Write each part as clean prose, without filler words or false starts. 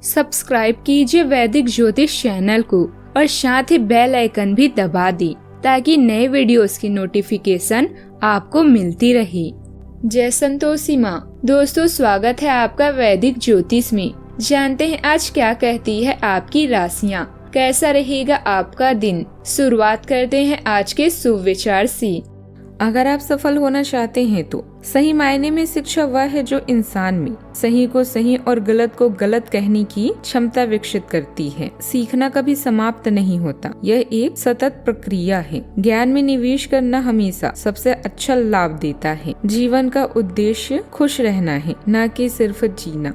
Subscribe कीजिए वैदिक ज्योतिष चैनल को और साथ ही बेल आइकन भी दबा दी ताकि नए वीडियोस की नोटिफिकेशन आपको मिलती रहे। जय संतोषी माँ। दोस्तों, स्वागत है आपका वैदिक ज्योतिष में। जानते हैं आज क्या कहती है आपकी राशियाँ, कैसा रहेगा आपका दिन। शुरुआत करते हैं आज के शुभ विचार से। अगर आप सफल होना चाहते हैं तो सही मायने में शिक्षा वह है जो इंसान में सही को सही और गलत को गलत कहने की क्षमता विकसित करती है। सीखना कभी समाप्त नहीं होता, यह एक सतत प्रक्रिया है। ज्ञान में निवेश करना हमेशा सबसे अच्छा लाभ देता है। जीवन का उद्देश्य खुश रहना है, न कि सिर्फ जीना।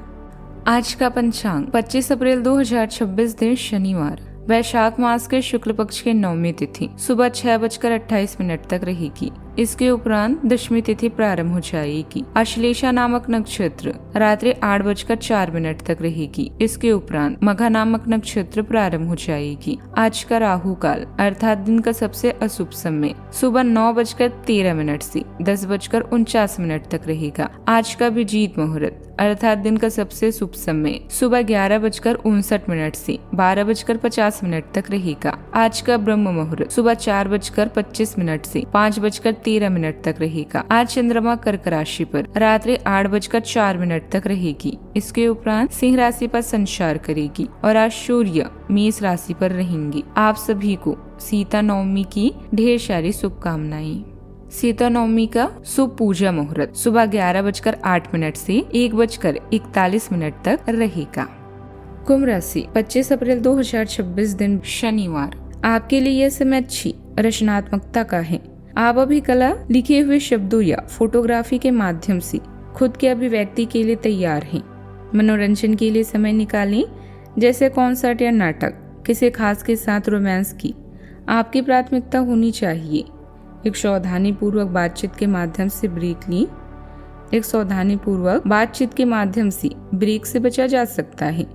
आज का पंचांग 25 अप्रैल 2026 दिन शनिवार, वैशाख मास के शुक्ल पक्ष के 9वीं तिथि सुबह 6:28 तक रहेगी। इसके उपरांत दशमी तिथि प्रारंभ हो जाएगी। अश्लेषा नामक नक्षत्र रात्रि 8:04 तक रहेगी। इसके उपरांत मघा नामक नक्षत्र प्रारंभ हो जाएगी। आज का राहु काल अर्थात दिन का सबसे अशुभ समय सुबह 9:13 से 10:49 तक रहेगा। आज का अभिजीत मुहूर्त अर्थात दिन का सबसे शुभ समय सुबह 11:59 से 12:50 तक रहेगा। आज का ब्रह्म मुहूर्त सुबह 4:25 से 5:13 तक रहेगा। आज चंद्रमा कर्क राशि पर रात्रि 8:04 तक रहेगी। इसके उपरांत सिंह राशि पर संचार करेगी और आज सूर्य मेष राशि पर रहेंगी। आप सभी को सीता नवमी की ढेर सारी शुभकामनाएं। सीता नवमी का शुभ पूजा मुहूर्त सुबह 11:08 से 1:41 तक रहेगा। कुंभ राशि 25 अप्रैल 2026 दिन शनिवार, आपके लिए यह समय अच्छी रचनात्मकता का है। आप अभी कला, लिखे हुए शब्दों या फोटोग्राफी के माध्यम से खुद के अभिव्यक्ति के लिए तैयार हैं। मनोरंजन के लिए समय निकालें, जैसे कॉन्सर्ट या नाटक। किसी खास के साथ रोमांस की आपकी प्राथमिकता होनी चाहिए। एक सावधानी पूर्वक बातचीत के माध्यम से ब्रेक से बचा जा सकता है,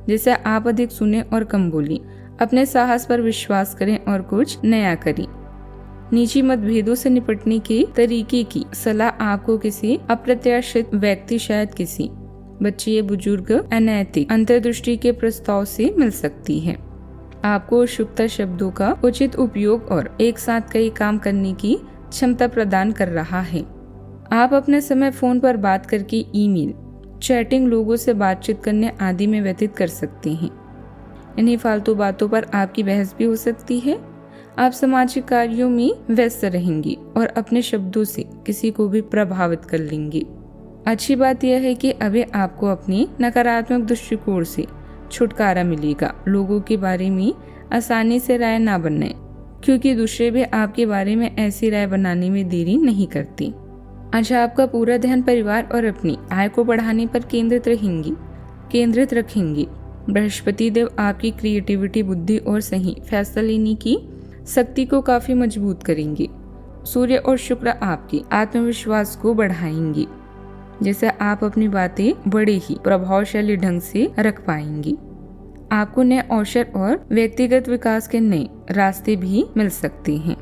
जिससे आप अधिक सुने और कम बोलें। अपने साहस पर विश्वास करें और कुछ नया करें। निजी मतभेदों से निपटने के तरीके की सलाह आपको किसी अप्रत्याशित व्यक्ति, शायद किसी बच्चे या बुजुर्ग अनैतिक अंतर्दृष्टि के प्रस्ताव से मिल सकती है। आपको शुभता शब्दों का उचित उपयोग और एक साथ कई काम करने की क्षमता प्रदान कर रहा है। आप अपने समय फोन पर बात करके, ईमेल, चैटिंग, लोगों से बातचीत करने आदि में व्यतीत कर सकते हैं। इन्हीं फालतू बातों पर आपकी बहस भी हो सकती है। आप सामाजिक कार्यों में व्यस्त रहेंगे और अपने शब्दों से किसी को भी प्रभावित कर लेंगे। अच्छी बात यह है कि अभी आपको अपनी नकारात्मक दृष्टिकोण से छुटकारा मिलेगा। लोगों के बारे में आसानी से राय ना बनाएं, क्योंकि दूसरे भी आपके बारे में ऐसी राय बनाने में देरी नहीं करते। आज आपका पूरा ध्यान परिवार और अपनी आय को बढ़ाने पर केंद्रित रखेंगे। बृहस्पति देव आपकी क्रिएटिविटी, बुद्धि और सही फैसला लेने की शक्ति को काफी मजबूत करेंगे। सूर्य और शुक्र आपके आत्मविश्वास को बढ़ाएंगे, जिससे आप अपनी बातें बड़े ही प्रभावशाली ढंग से रख पाएंगे। आपको नए अवसर और व्यक्तिगत विकास के नए रास्ते भी मिल सकते हैं।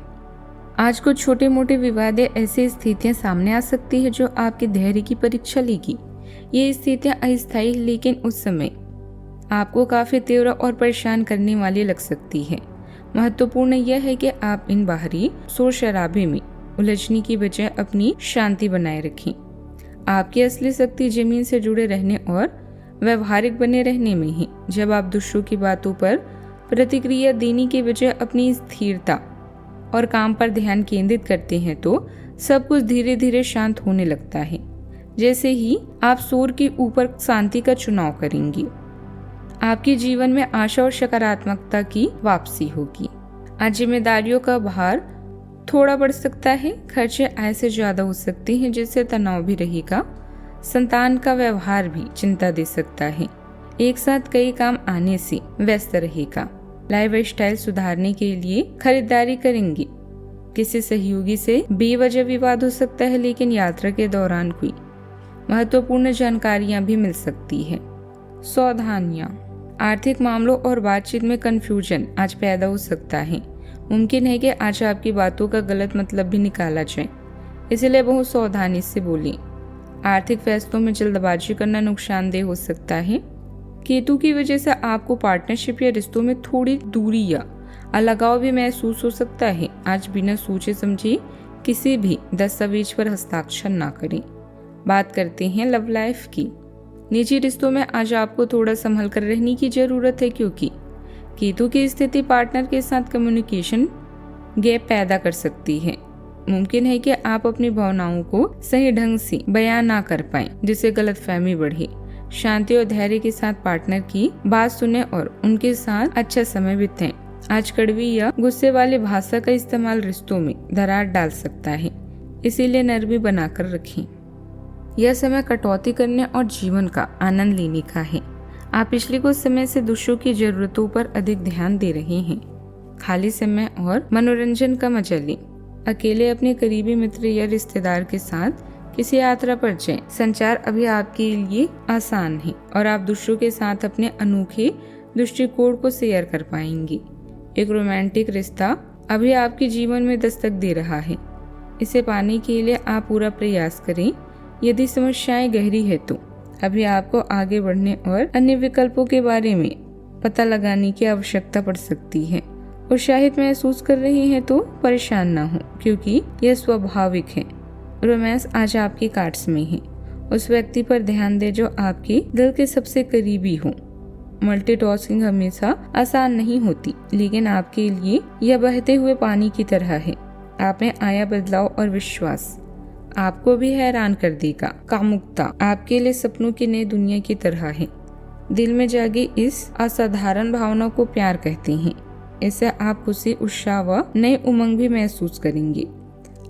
आज कुछ छोटे मोटे विवाद या ऐसी स्थितियां सामने आ सकती है जो आपके धैर्य की परीक्षा लेगी। ये स्थितियां अस्थायी, लेकिन उस समय आपको काफी तीव्र और परेशान करने वाली लग सकती है। महत्वपूर्ण यह है कि आप इन बाहरी शोर शराबे में उलझने की बजाय अपनी शांति बनाए रखें। आपकी असली शक्ति जमीन से जुड़े रहने और व्यवहारिक बने रहने में है। जब आप दूसरों की बातों पर प्रतिक्रिया देने के बजाय अपनी स्थिरता और काम पर ध्यान केंद्रित करते हैं तो सब कुछ धीरे धीरे शांत होने लगता है। जैसे ही आप शोर के ऊपर शांति का चुनाव करेंगे, आपके जीवन में आशा और सकारात्मकता की वापसी होगी। आज जिम्मेदारियों का भार थोड़ा बढ़ सकता है। खर्चे आय से ज्यादा हो सकते हैं, जिससे तनाव भी रहेगा। संतान का व्यवहार भी चिंता दे सकता है। एक साथ कई काम आने से व्यस्त रहेगा। लाइफ स्टाइल सुधारने के लिए खरीदारी करेंगे। किसी सहयोगी से बेवजह विवाद हो सकता है, लेकिन यात्रा के दौरान कोई महत्वपूर्ण जानकारियां भी मिल सकती है। सावधानियां, आर्थिक मामलों और बातचीत में कंफ्यूजन आज पैदा हो सकता है। मुमकिन है कि आज आपकी बातों का गलत मतलब भी निकाला जाए, इसलिए बहुत सावधानी से बोलें। आर्थिक फैसलों में जल्दबाजी करना नुकसानदेह हो सकता है। केतु की वजह से आपको पार्टनरशिप या रिश्तों में थोड़ी दूरी या अलगाव भी महसूस हो सकता है। आज बिना सोचे समझे किसी भी दस्तावेज पर हस्ताक्षर ना करें। बात करते हैं लव लाइफ की। निजी रिश्तों में आज आपको थोड़ा संभल कर रहने की जरूरत है, क्योंकि केतु की स्थिति पार्टनर के साथ कम्युनिकेशन गैप पैदा कर सकती है। मुमकिन है कि आप अपनी भावनाओं को सही ढंग से बयां ना कर पाएं, जिससे गलतफहमी बढ़े। शांति और धैर्य के साथ पार्टनर की बात सुने और उनके साथ अच्छा समय बिताएं। आज कड़वी या गुस्से वाली भाषा का इस्तेमाल रिश्तों में दरार डाल सकता है, इसीलिए नरमी बनाकर रखें। यह समय कटौती करने और जीवन का आनंद लेने का है। आप पिछले कुछ समय से दूसरों की जरूरतों पर अधिक ध्यान दे रहे हैं। खाली समय और मनोरंजन का मजा लें। अकेले अपने करीबी मित्र या रिश्तेदार के साथ किसी यात्रा पर जाएं। संचार अभी आपके लिए आसान है और आप दूसरों के साथ अपने अनोखे दृष्टिकोण को शेयर कर पाएंगे। एक रोमांटिक रिश्ता अभी आपके जीवन में दस्तक दे रहा है। इसे पाने के लिए आप पूरा प्रयास करें। यदि समस्याएं गहरी है तो अभी आपको आगे बढ़ने और अन्य विकल्पों के बारे में पता लगाने की आवश्यकता पड़ सकती है। उत्साहित महसूस कर रहे हैं तो परेशान ना हो, क्योंकि यह स्वाभाविक है। रोमांस आज आपकी कार्ड्स में है। उस व्यक्ति पर ध्यान दें जो आपके दिल के सबसे करीबी हो। मल्टीटास्किंग हमेशा आसान नहीं होती, लेकिन आपके लिए यह बहते हुए पानी की तरह है। आप में आया बदलाव और विश्वास आपको भी हैरान कर देगा। कामुकता आपके लिए सपनों की नई दुनिया की तरह है। दिल में जागे इस असाधारण भावना को प्यार कहते हैं। इससे आप खुशी, उत्साह व नए उमंग भी महसूस करेंगे।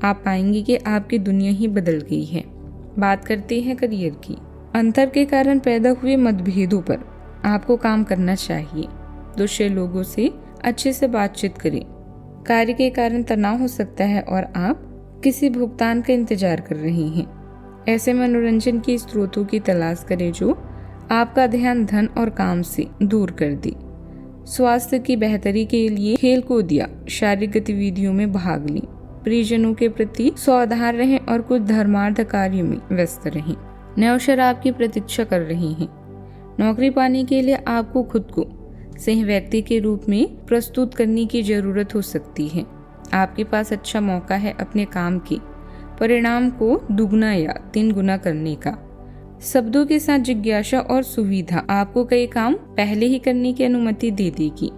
आप पाएंगे कि आपकी दुनिया ही बदल गई है। बात करते हैं करियर की। अंतर के कारण पैदा हुए मतभेदों पर आपको काम करना चाहिए। दूसरे लोगों से अच्छे से बातचीत करें। कार्य के कारण तनाव हो सकता है और आप किसी भुगतान का इंतजार कर रहे हैं। ऐसे मनोरंजन के स्रोतों की तलाश करें जो आपका ध्यान धन और काम से दूर कर दे। स्वास्थ्य की बेहतरी के लिए खेल कूद या शारीरिक गतिविधियों में भाग लें। परिजनों के प्रति सावधान रहें और कुछ धर्मार्थ कार्यों में व्यस्त रहें। नए अवसर आपकी प्रतीक्षा कर रहे हैं। नौकरी पाने के लिए आपको खुद को सही व्यक्ति के रूप में प्रस्तुत करने की जरूरत हो सकती है। आपके पास अच्छा मौका है अपने काम के परिणाम को दुगना या 3 गुना करने का। शब्दों के साथ जिज्ञासा और सुविधा आपको कई काम पहले ही करने की अनुमति दे देगी।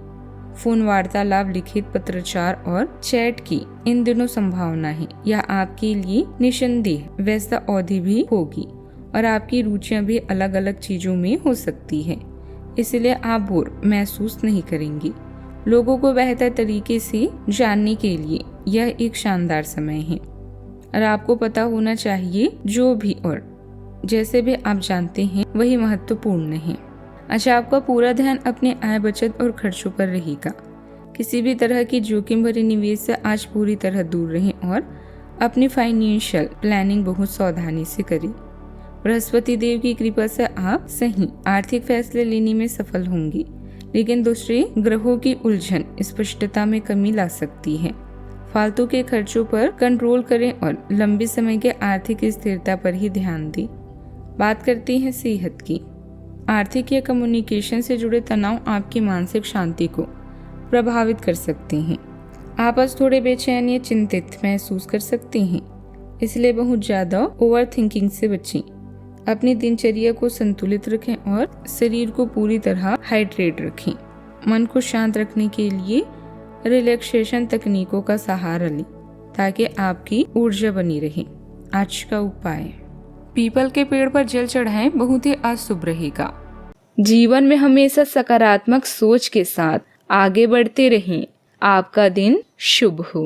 फोन वार्तालाप, लिखित पत्राचार और चैट की इन दिनों संभावना है। यह आपके लिए निसंदेह व्यस्त अवधि भी होगी और आपकी रुचियां भी अलग अलग चीजों में हो सकती है, इसलिए आप बोर महसूस नहीं करेंगे। लोगों को बेहतर तरीके से जानने के लिए यह एक शानदार समय है और आपको पता होना चाहिए जो भी और जैसे भी आप जानते हैं वही महत्वपूर्ण है। अच्छा, आपका पूरा ध्यान अपने आय, बचत और खर्चों पर रहेगा। किसी भी तरह की जोखिम भरे निवेश से आज पूरी तरह दूर रहें और अपनी फाइनेंशियल प्लानिंग बहुत सावधानी से करें। बृहस्पति देव की कृपा से आप सही आर्थिक फैसले लेने में सफल होंगे, लेकिन दूसरे ग्रहों की उलझन स्पष्टता में कमी ला सकती है। फालतू के खर्चों पर कंट्रोल करें और लंबे समय के आर्थिक स्थिरता पर ही ध्यान दें। बात करते हैं सेहत की। आर्थिक या कम्युनिकेशन से जुड़े तनाव आपकी मानसिक शांति को प्रभावित कर सकते हैं। आप आज थोड़े बेचैन या चिंतित महसूस कर सकते हैं, इसलिए बहुत ज्यादा ओवर थिंकिंग से बचें। अपनी दिनचर्या को संतुलित रखें और शरीर को पूरी तरह हाइड्रेट रखें। मन को शांत रखने के लिए रिलैक्सेशन तकनीकों का सहारा लें ताकि आपकी ऊर्जा बनी रहे। आज का उपाय, पीपल के पेड़ पर जल चढ़ाएं, बहुत ही अशुभ रहेगा। जीवन में हमेशा सकारात्मक सोच के साथ आगे बढ़ते रहें। आपका दिन शुभ हो।